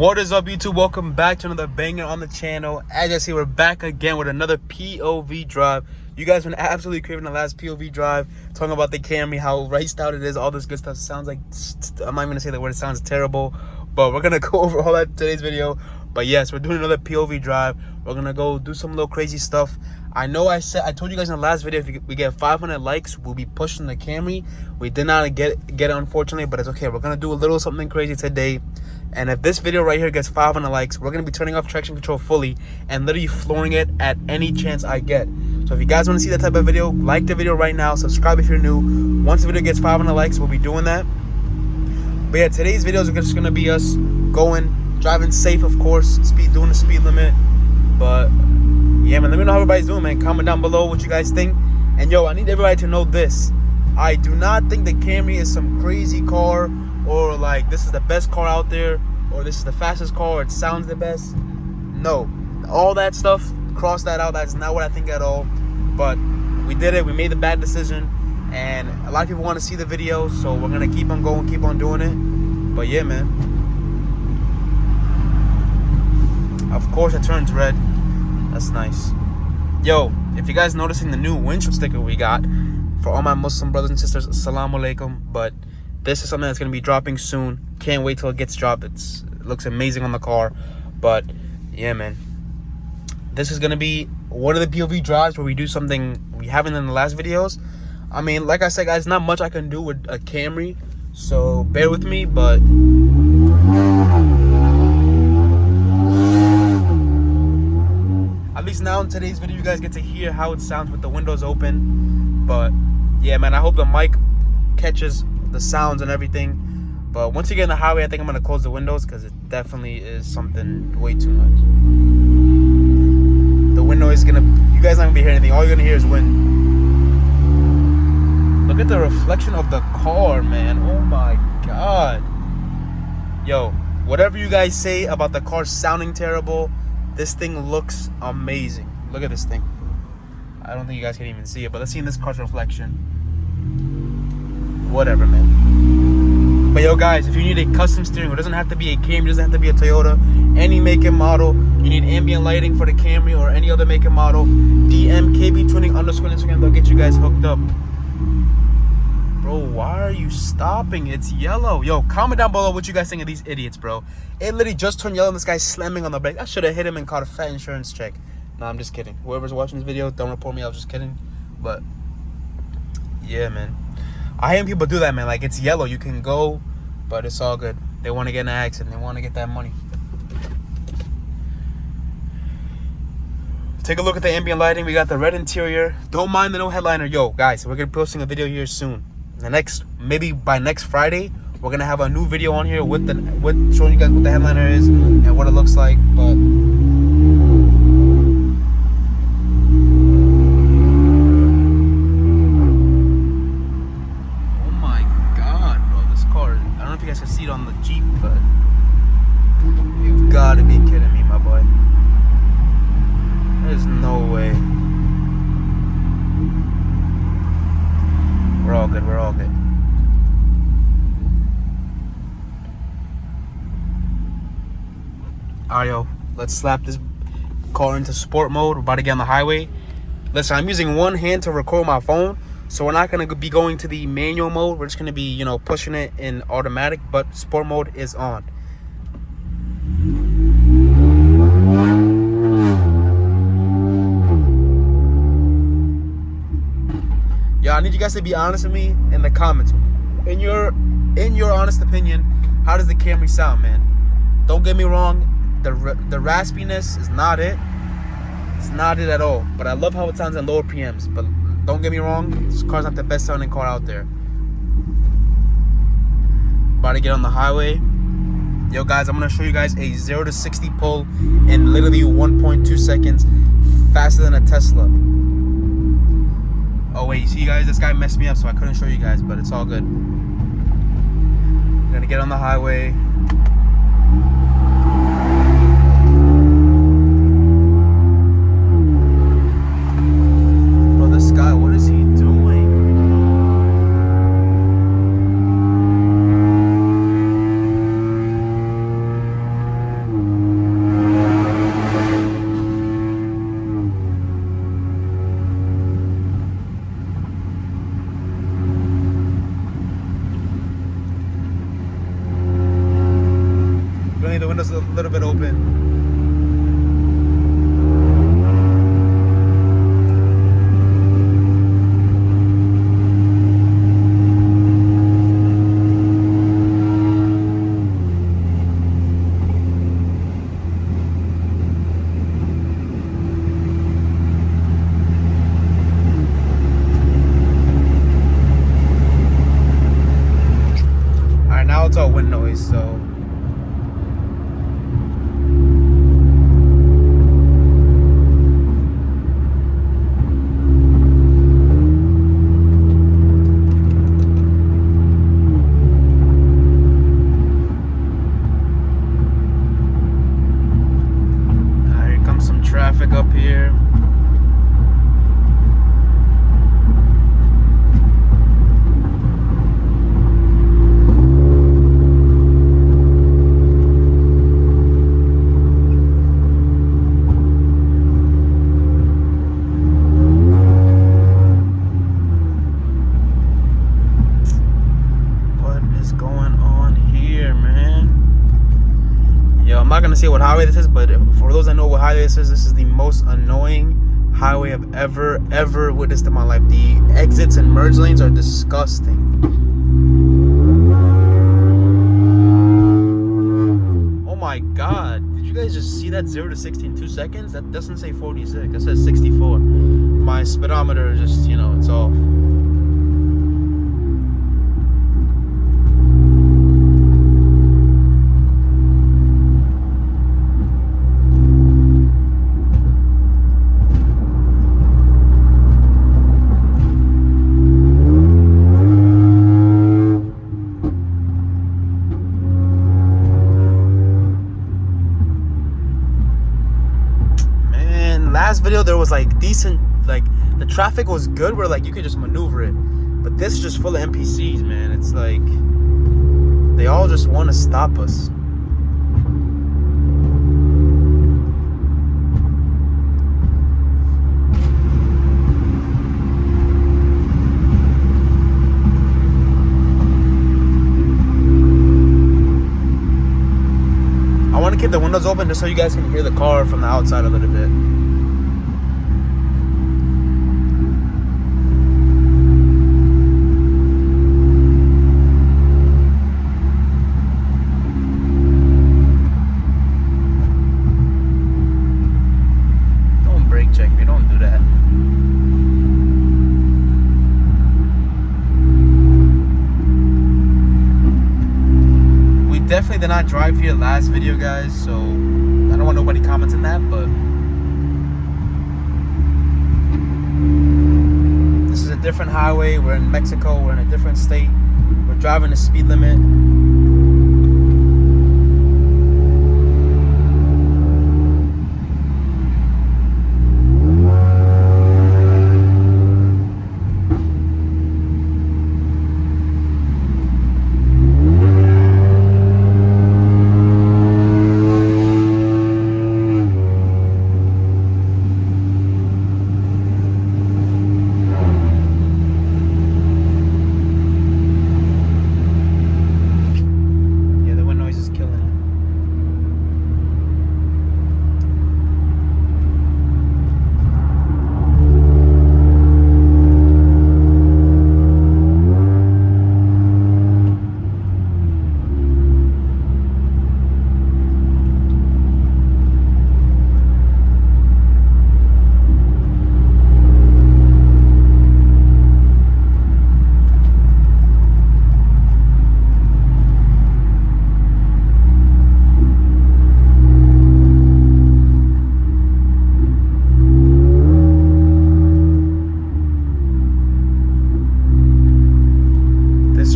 What is up, YouTube? Welcome back to another banger on the channel. As you see, we're back again with another POV drive. You guys been absolutely craving the last POV drive, talking about the Camry, how raced out it is, all this good stuff. Sounds like, I'm not even gonna say the word, it sounds terrible, but we're gonna go over all that in today's video. But yes, we're doing another POV drive. We're gonna go do some little crazy stuff. I know I told you guys in the last video, if we get 500 likes, we'll be pushing the Camry. We did not get it, unfortunately, but it's okay. We're gonna do a little something crazy today. And if this video right here gets 500 likes, we're going to be turning off traction control fully and literally flooring it at any chance I get. So if you guys want to see that type of video, like the video right now. Subscribe if you're new. Once the video gets 500 likes, we'll be doing that. But yeah, today's videos are just going to be us driving safe, of course, doing the speed limit. But yeah, man, let me know how everybody's doing, man. Comment down below what you guys think. And yo, I need everybody to know this. I do not think the Camry is some crazy car, or like this is the best car out there, or this is the fastest car, or it sounds the best. No, all that stuff, cross that out. That's not what I think at all. But we did it. We made the bad decision, and a lot of people want to see the video, so we're gonna keep on going, keep on doing it. But yeah, man, of course it turns red. That's nice. Yo, if you guys noticing the new windshield sticker we got, for all my Muslim brothers and sisters, assalamu alaikum. But this is something that's going to be dropping soon. Can't wait till it gets dropped. It looks amazing on the car. But yeah, man, this is going to be one of the POV drives where we do something we haven't in the last videos. I mean, like I said, guys, not much I can do with a Camry, so bear with me. But at least now in today's video, you guys get to hear how it sounds with the windows open. But yeah, man, I hope the mic catches the sounds and everything. But once you get in the highway, I think I'm gonna close the windows because it definitely is something way too much. The window is gonna, you guys not gonna be hearing anything. All you're gonna hear is wind. Look at the reflection of the car, man. Oh my god. Yo, whatever you guys say about the car sounding terrible, this thing looks amazing. Look at this thing. I don't think you guys can even see it, but let's see in this car's reflection. Whatever, man. But yo, guys, if you need a custom steering, it doesn't have to be a Camry, it doesn't have to be a Toyota, any make and model. You need ambient lighting for the Camry or any other make and model, DM KBTuning _ Instagram. They'll get you guys hooked up. Bro, why are you stopping? It's yellow. Yo, comment down below what you guys think of these idiots, bro. It literally just turned yellow and this guy's slamming on the brake. I should have hit him and caught a fat insurance check. No, I'm just kidding. Whoever's watching this video, don't report me. I was just kidding. But yeah, man, I hate when people do that, man. Like, it's yellow, you can go, but it's all good. They want to get in an accident. They want to get that money. Take a look at the ambient lighting. We got the red interior. Don't mind the no headliner. Yo, guys, we're gonna be posting a video here soon. Maybe by next Friday, we're gonna have a new video on here with showing you guys what the headliner is and what it looks like. But you guys can see it on the Jeep, but you've got to be kidding me, my boy. There's no way. We're all good, we're all good. Alright, yo, let's slap this car into sport mode. We're about to get on the highway. Listen, I'm using one hand to record my phone, so we're not going to be going to the manual mode. We're just going to be, you know, pushing it in automatic, but sport mode is on. Yeah, I need you guys to be honest with me in the comments. In your honest opinion, how does the Camry sound, man? Don't get me wrong, the raspiness is not it. It's not it at all. But I love how it sounds at lower PMs. But don't get me wrong, this car's not the best sounding car out there. About to get on the highway. Yo, guys, I'm going to show you guys a 0 to 60 pull in literally 1.2 seconds. Faster than a Tesla. Oh, wait, you see, guys, this guy messed me up, so I couldn't show you guys, but it's all good. I'm going to get on the highway. Bro, this guy, what is he doing? window's a little bit open. Now it's all wind noise, so here comes some traffic up here. I'm not gonna say what highway this is, but for those that know what highway this is the most annoying highway I've ever witnessed in my life. The exits and merge lanes are disgusting. Oh my god, did you guys just see that 0 to 60 in 2 seconds? That doesn't say 46, that says 64. My speedometer is just, you know, it's off. Last video there was like decent, like the traffic was good where like you could just maneuver it, but this is just full of NPCs, man. It's like they all just want to stop us. I want to keep the windows open just so you guys can hear the car from the outside a little bit. Check me, don't do that. We definitely did not drive here last video, guys, so I don't want nobody commenting that, but this is a different highway. We're in Mexico, we're in a different state, we're driving the speed limit.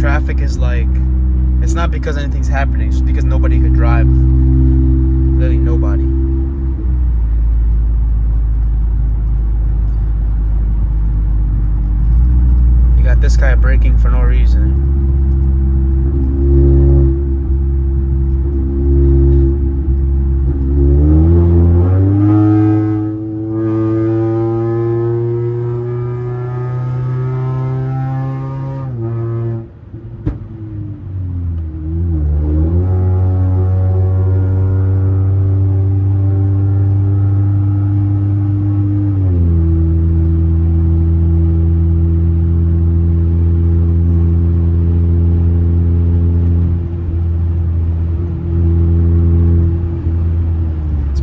Traffic is like, it's not because anything's happening, it's just because nobody could drive. Literally nobody. You got this guy braking for no reason.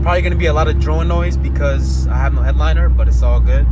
Probably gonna be a lot of drone noise because I have no headliner, but it's all good.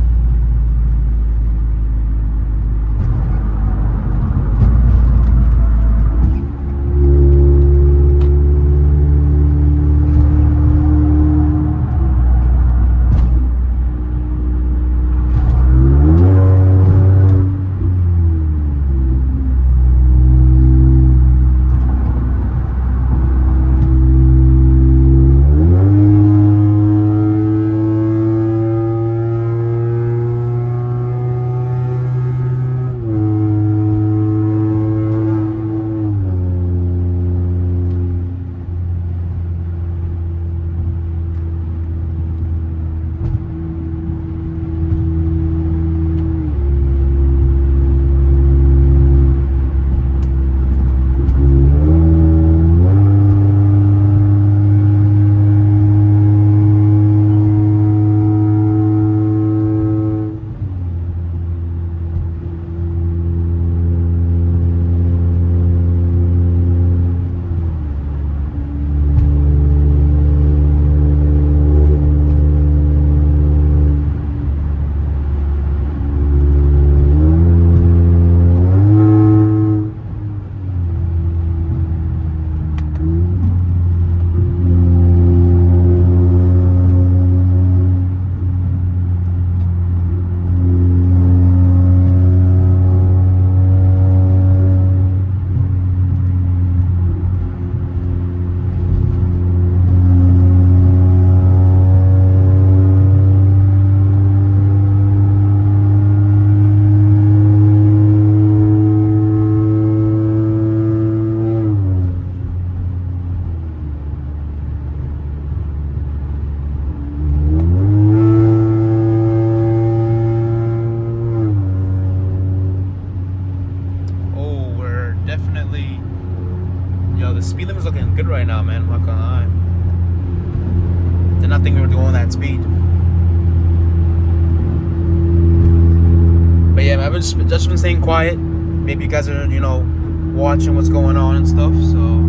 The speed limit is looking good right now, man. I'm not gonna lie. Did not think we were going that speed. But yeah, man, I've just been staying quiet. Maybe you guys are, watching what's going on and stuff, so.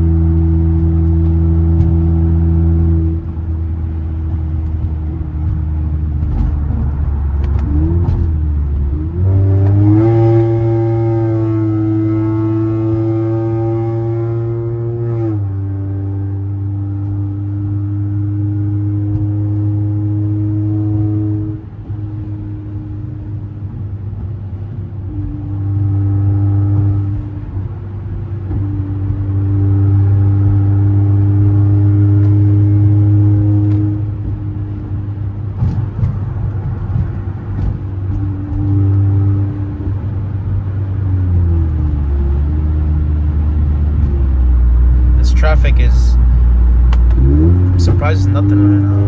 Traffic is, I'm surprised there's nothing right now.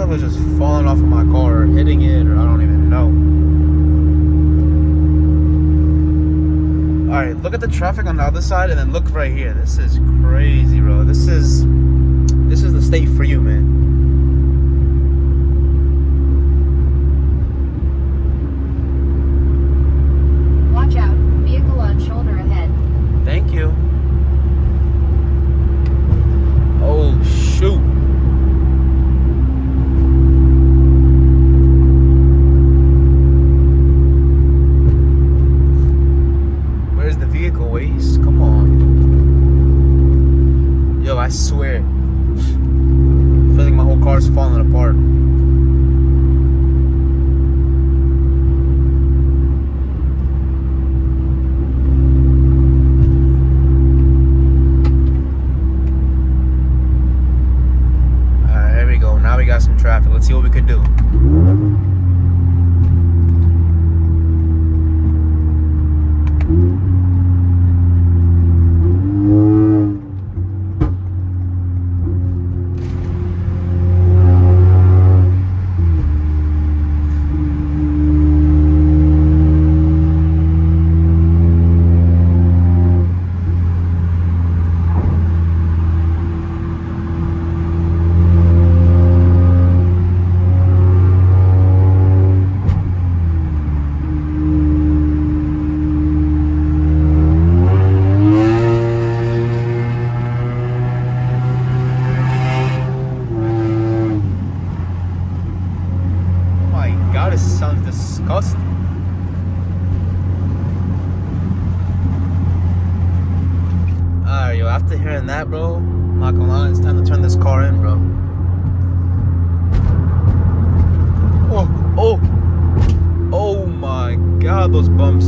Was just falling off of my car or hitting it, or I don't even know. Alright, look at the traffic on the other side and then look right here. This is crazy, bro. This is the state for you, man. Watch out, vehicle on shoulder ahead. Thank you. Oh shoot. Waste. Come on. Yo, I swear. I feel like see what we could do. God, this sounds disgusting. Alright, yo, after hearing that, bro, I'm not gonna lie, it's time to turn this car in, bro. Oh my God, those bumps.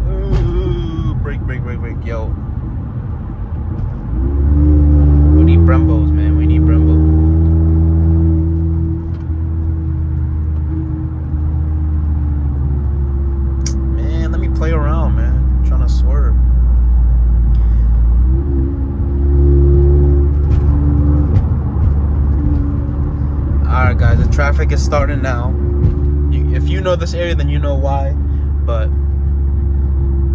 Ooh, brake, yo. We need Brembos, man, we need Brembo. Play around, man. I'm trying to swerve. Alright, guys, the traffic is starting now. If you know this area, then you know why. But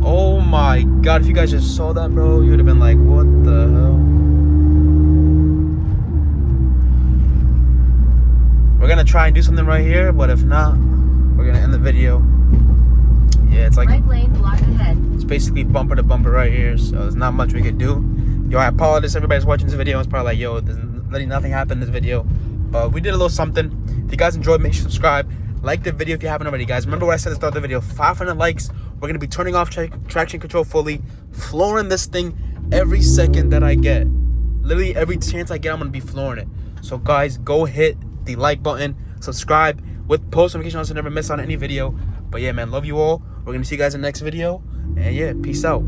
oh my God, if you guys just saw that, bro, you would have been like, what the hell? We're gonna try and do something right here, but if not, we're gonna end the video. Yeah, it's like right lane blocked ahead. It's basically bumper to bumper right here, so there's not much we could do. Yo, I apologize. Everybody's watching this video. It's probably like, yo, there's literally nothing happened in this video, but we did a little something. If you guys enjoyed, make sure to subscribe, like the video if you haven't already, guys. Remember what I said at the start of the video: 500 likes. We're gonna be turning off traction control fully, flooring this thing every second that I get. Literally every chance I get, I'm gonna be flooring it. So guys, go hit the like button, subscribe with post notifications so you never miss on any video. But yeah, man, love you all. We're gonna see you guys in the next video, and yeah, peace out.